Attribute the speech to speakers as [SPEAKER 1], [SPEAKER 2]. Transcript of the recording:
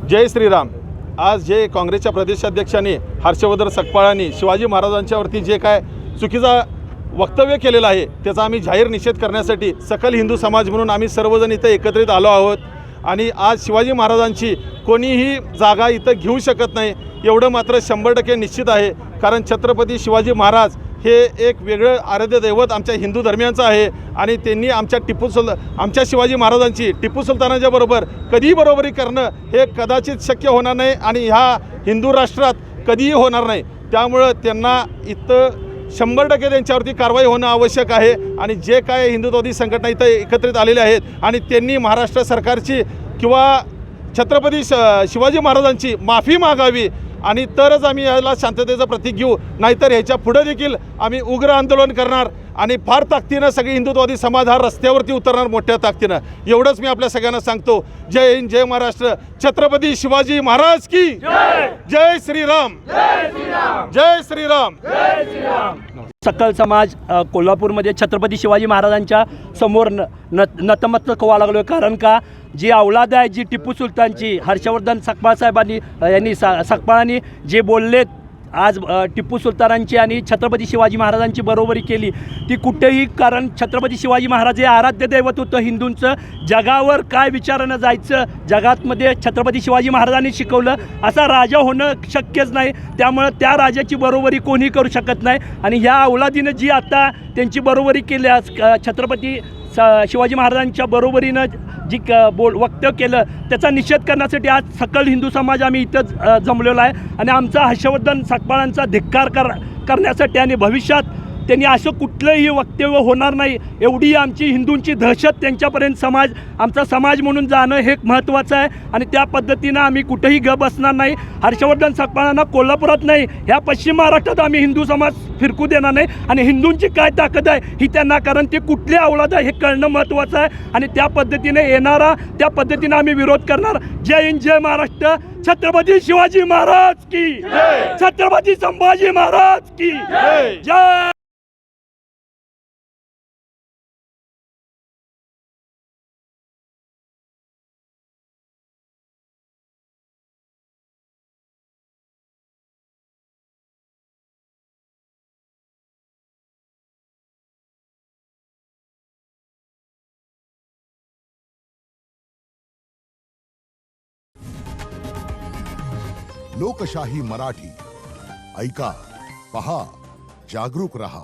[SPEAKER 1] जय श्रीराम। आज जे काँग्रेसच्या प्रदेशाध्यक्षांनी हर्षवर्धन सकपाळांनी शिवाजी महाराजांच्यावरती जे काय चुकीचा वक्तव्य केलेलं आहे त्याचा आम्ही जाहीर निषेध करण्यासाठी सकल हिंदू समाज म्हणून आम्ही सर्वजण इथं एकत्रित आलो आहोत। आणि आज शिवाजी महाराजांची कोणीही जागा इथं घेऊ शकत नाही एवढं मात्र 100% निश्चित आहे। कारण छत्रपती शिवाजी महाराज हे एक वेगळं आराध्य दैवत आमच्या हिंदू धर्मियांचं आहे आणि त्यांनी आमच्या शिवाजी महाराजांची टिपू सुलतानाच्या बरोबर कधीही बरोबरी करणं हे कदाचित शक्य होणार नाही आणि ह्या हिंदू राष्ट्रात कधीही होणार नाही। त्यामुळं त्यांना इथं 100% त्यांच्यावरती कारवाई होणं आवश्यक आहे। आणि जे काय हिंदुत्ववादी संघटना इथं एकत्रित आलेले आहेत आणि त्यांनी महाराष्ट्र सरकारची किंवा छत्रपती शिवाजी महाराजांची माफी मागावी आणि तरच आम्ही याला शांततेचं प्रतीक घेऊ, नाहीतर ह्याच्या पुढे देखील आम्ही उग्र आंदोलन करणार आणि फार ताकदीनं सगळी हिंदुत्ववादी समाज हा रस्त्यावरती उतरणार मोठ्या ताकदीनं। एवढंच मी आपल्या सगळ्यांना सांगतो। जय हिंद, जय महाराष्ट्र, छत्रपती शिवाजी महाराज की जय श्रीराम, जय श्रीराम।
[SPEAKER 2] सकल समाज कोल्हापूरमध्ये छत्रपती शिवाजी महाराजांच्या समोर नतमस्तक व्हावं लागलो। कारण का जी औलाद आहे जी टिपू सुलतानची, हर्षवर्धन सकपाळ साहेबांनी सकपाळांनी जे बोललेत आज टिपू सुलतानांची आणि छत्रपती शिवाजी महाराजांची बरोबरी केली ती कुठेही, कारण छत्रपती शिवाजी महाराज हे आराध्य दैवत होतं हिंदूंचं। जगावर काय विचारानं जायचं, जगातमध्ये छत्रपती शिवाजी महाराजांनी शिकवलं, असा राजा होणं शक्यच नाही। त्यामुळं त्या राजाची बरोबरी कोणी करू शकत नाही आणि ह्या औलादीनं जी आता त्यांची बरोबरी केली छत्रपती शिवाजी महाराजांच्या बरोबरीनं जी वक्तव्य केलं त्याचा निषेध करण्यासाठी आज सकल हिंदू समाज आम्ही इथं जमलेलो आहे आणि आमचा हर्षवर्धन सकपाळांचा धिक्कार करण्यासाठी आणि भविष्यात त्यांनी असं कुठलंही वक्तव्य होणार नाही एवढी आमची हिंदूंची दहशत त्यांच्यापर्यंत आमचा समाज म्हणून जाणं हे महत्त्वाचं आहे आणि त्या पद्धतीनं आम्ही कुठेही बसणार नाही। हर्षवर्धन सकपाळांना कोल्हापुरात नाही, ह्या पश्चिम महाराष्ट्रात आम्ही हिंदू समाज फिरकू देणार नाही आणि हिंदूंची काय ताकद आहे ही त्यांना, कारण ते कुठले औलाद आहे हे कळणं महत्त्वाचं आहे आणि त्या पद्धतीने येणारा त्या पद्धतीनं आम्ही विरोध करणार। जय हिंद, जय महाराष्ट्र, छत्रपती शिवाजी महाराज की छत्रपती संभाजी महाराज की जय।
[SPEAKER 3] लोकशाही मराठी ऐका, पहा, जागरूक रहा।